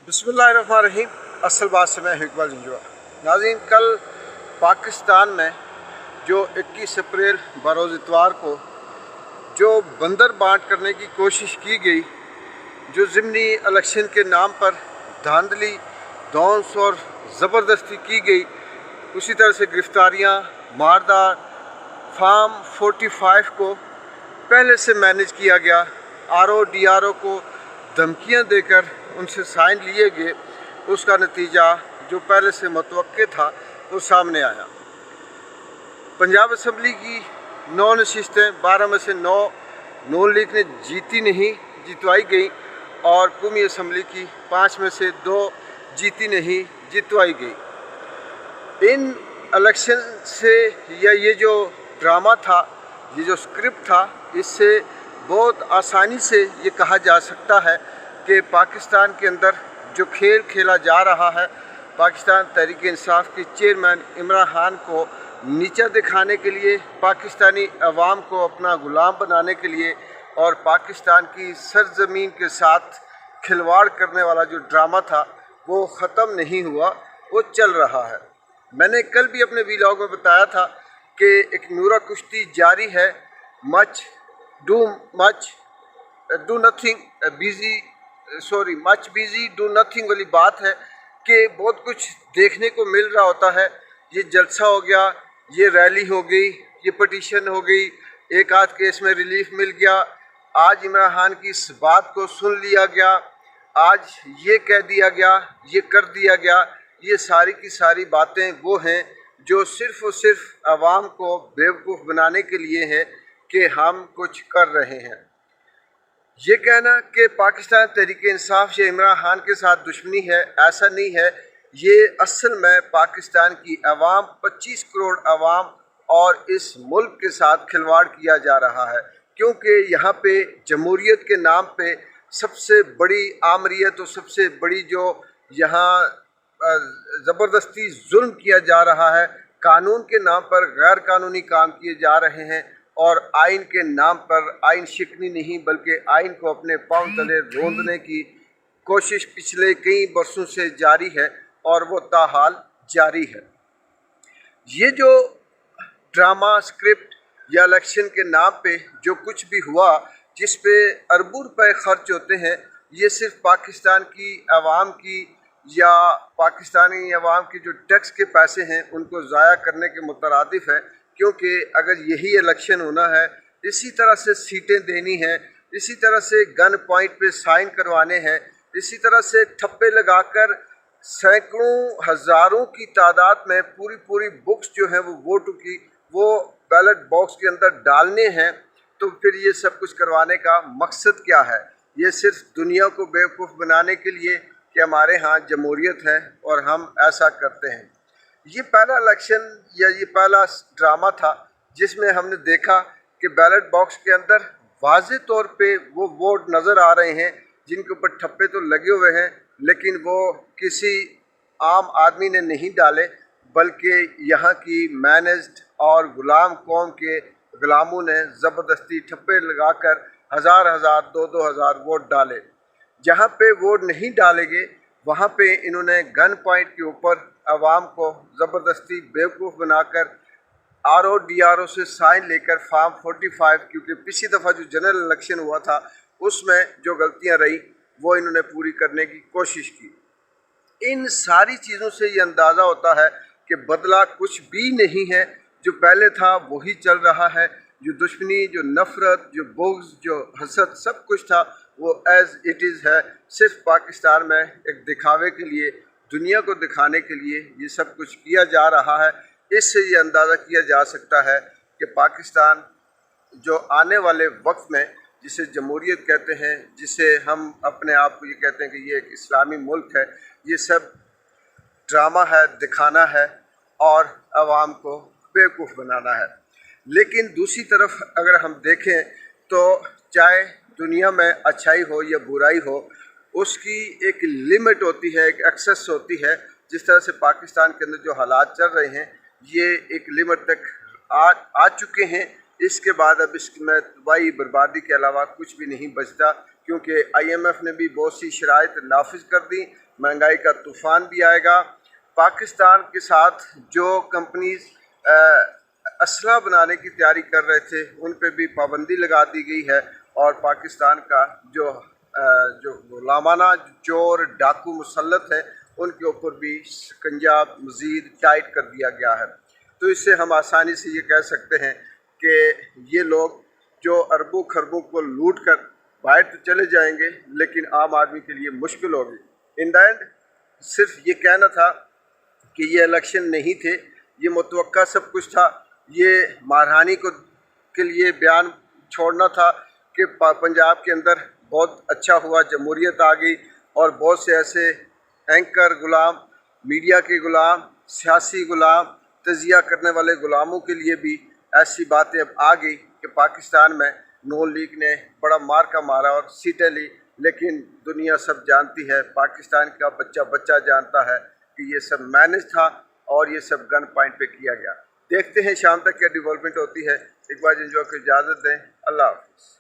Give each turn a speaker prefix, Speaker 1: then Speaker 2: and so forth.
Speaker 1: बिस्मिल्लाहिर्रहमानिर्रहीम। असल बात से मैं इकबाल जंजुआ। नाज़रीन, कल पाकिस्तान में जो 21 अप्रैल बरोज़ इतवार को जो बंदर बांट करने की कोशिश की गई, जो ज़िमनी इलेक्शन के नाम पर धांधली धौंस और ज़बरदस्ती की गई, उसी तरह से गिरफ्तारियाँ, मारदार, फार्म 45 को पहले से मैनेज किया गया, आरओ डीआरओ को धमकियां देकर उनसे साइन लिए गए, उसका नतीजा जो पहले से मुतवक्के था वो सामने आया। पंजाब असम्बली की 9 नशिस्तें 12 में से 9 नून लीग ने जितवाई गई और कौमी असम्बली की 5 में से 2 जीती नहीं जितवाई गई। इन इलेक्शन से या ये जो ड्रामा था, ये जो स्क्रिप्ट था, इससे बहुत आसानी से ये कहा जा सकता है कि पाकिस्तान के अंदर जो खेल खेला जा रहा है, पाकिस्तान तहरीक इंसाफ के चेयरमैन इमरान खान को नीचा दिखाने के लिए, पाकिस्तानी अवाम को अपना गुलाम बनाने के लिए और पाकिस्तान की सरजमीन के साथ खिलवाड़ करने वाला जो ड्रामा था वो ख़त्म नहीं हुआ, वो चल रहा है। मैंने कल भी अपने वीलॉग में बताया था कि एक नूरा कुश्ती जारी है। मच बिजी डू नथिंग वाली बात है कि बहुत कुछ देखने को मिल रहा होता है। ये जलसा हो गया, ये रैली हो गई, ये पटिशन हो गई, एक आध केस में रिलीफ मिल गया, आज इमरान खान की इस बात को सुन लिया गया, आज ये कह दिया गया, ये कर दिया गया। ये सारी की सारी बातें वो हैं जो सिर्फ़ और सिर्फ आवाम को बेवकूफ़ बनाने के लिए हैं कि हम कुछ कर रहे हैं। ये कहना कि पाकिस्तान तहरीक इंसाफ से इमरान खान के साथ दुश्मनी है, ऐसा नहीं है। ये असल में पाकिस्तान की आवाम, 25 करोड़ आवाम और इस मुल्क के साथ खिलवाड़ किया जा रहा है, क्योंकि यहाँ पे जमहूरियत के नाम पे सबसे बड़ी आमरीत और सबसे बड़ी जो यहाँ ज़बरदस्ती जुल्म किया जा रहा है, कानून के नाम पर गैर कानूनी काम किए जा रहे हैं और आइन के नाम पर आइन शिकनी नहीं बल्कि आइन को अपने पांव तले रोंदने की कोशिश पिछले कई बरसों से जारी है और वो ताहाल जारी है। ये जो ड्रामा स्क्रिप्ट या इलेक्शन के नाम पे जो कुछ भी हुआ, जिस पे अरबों रुपए खर्च होते हैं, ये सिर्फ पाकिस्तान की आवाम की या पाकिस्तानी आवाम की जो टैक्स के पैसे हैं उनको ज़ाया करने के मुतरादिफ है। क्योंकि अगर यही इलेक्शन होना है, इसी तरह से सीटें देनी हैं, इसी तरह से गन पॉइंट पे साइन करवाने हैं, इसी तरह से ठप्पे लगाकर सैकड़ों हज़ारों की तादाद में पूरी बुक्स जो हैं वो वोटों की वो बैलेट बॉक्स के अंदर डालने हैं, तो फिर ये सब कुछ करवाने का मकसद क्या है? ये सिर्फ दुनिया को बेवकूफ़ बनाने के लिए कि हमारे यहाँ जमहूरियत है और हम ऐसा करते हैं। ये पहला इलेक्शन या ये पहला ड्रामा था जिसमें हमने देखा कि बैलेट बॉक्स के अंदर वाज़े तौर पे वो वोट नज़र आ रहे हैं जिनके ऊपर ठप्पे तो लगे हुए हैं, लेकिन वो किसी आम आदमी ने नहीं डाले, बल्कि यहाँ की मैनेज्ड और गुलाम कौम के गुलामों ने ज़बरदस्ती ठप्पे लगाकर हज़ार 2-2 हज़ार वोट डाले। जहाँ पे वोट नहीं डाले गए वहाँ पे इन्होंने गन पॉइंट के ऊपर आवाम को ज़बरदस्ती बेवकूफ़ बनाकर आरओ डीआरओ से साइन लेकर फार्म 45, क्योंकि पिछली दफ़ा जो जनरल इलेक्शन हुआ था उसमें जो गलतियाँ रही वो इन्होंने पूरी करने की कोशिश की। इन सारी चीज़ों से ये अंदाज़ा होता है कि बदला कुछ भी नहीं है, जो पहले था वही चल रहा है। जो दुश्मनी, जो नफ़रत, जो बुग़्ज़, जो हसद, सब कुछ था वो एज़ इट इज़ है। सिर्फ पाकिस्तान में एक दिखावे के लिए, दुनिया को दिखाने के लिए ये सब कुछ किया जा रहा है। इससे ये अंदाज़ा किया जा सकता है कि पाकिस्तान जो आने वाले वक्त में, जिसे जमहूरियत कहते हैं, जिसे हम अपने आप को ये कहते हैं कि ये एक इस्लामी मुल्क है, ये सब ड्रामा है, दिखाना है और आवाम को बेवकूफ़ बनाना है। लेकिन दूसरी तरफ अगर हम देखें तो चाहे दुनिया में अच्छाई हो या बुराई हो, उसकी एक लिमिट होती है, एक एक्सेस होती है। जिस तरह से पाकिस्तान के अंदर जो हालात चल रहे हैं, ये एक लिमिट तक आ चुके हैं। इसके बाद अब इसमें तबाही बर्बादी के अलावा कुछ भी नहीं बचता, क्योंकि IMF ने भी बहुत सी शराइत नाफिज कर दी, महंगाई का तूफ़ान भी आएगा। पाकिस्तान के साथ जो कंपनीज असला बनाने की तैयारी कर रहे थे उन पे भी पाबंदी लगा दी गई है, और पाकिस्तान का जो गुलामाना चोर डाकू मुसल्लत है उनके ऊपर भी शिकंजा मज़ीद टाइट कर दिया गया है। तो इससे हम आसानी से ये कह सकते हैं कि ये लोग जो अरबों खरबों को लूट कर बाहर तो चले जाएंगे, लेकिन आम आदमी के लिए मुश्किल होगी। इन द एंड सिर्फ ये कहना था कि ये इलेक्शन नहीं थे, ये मुतवक्का सब कुछ था। ये मारहानी को के लिए बयान छोड़ना था कि पंजाब के अंदर बहुत अच्छा हुआ, जमहूरियत आ गई, और बहुत से ऐसे एंकर गुलाम, मीडिया के गुलाम, सियासी गुलाम, तजिया करने वाले गुलामों के लिए भी ऐसी बातें अब आ गई कि पाकिस्तान में नून लीग ने बड़ा मार का मारा और सीटें ली। लेकिन दुनिया सब जानती है, पाकिस्तान का बच्चा बच्चा जानता है कि ये सब मैनेज था और ये सब गन पॉइंट पे किया गया। देखते हैं शाम तक क्या डेवलपमेंट होती है। एक बार एंजॉय को इजाज़त दें। अल्लाह हाफ़िज़।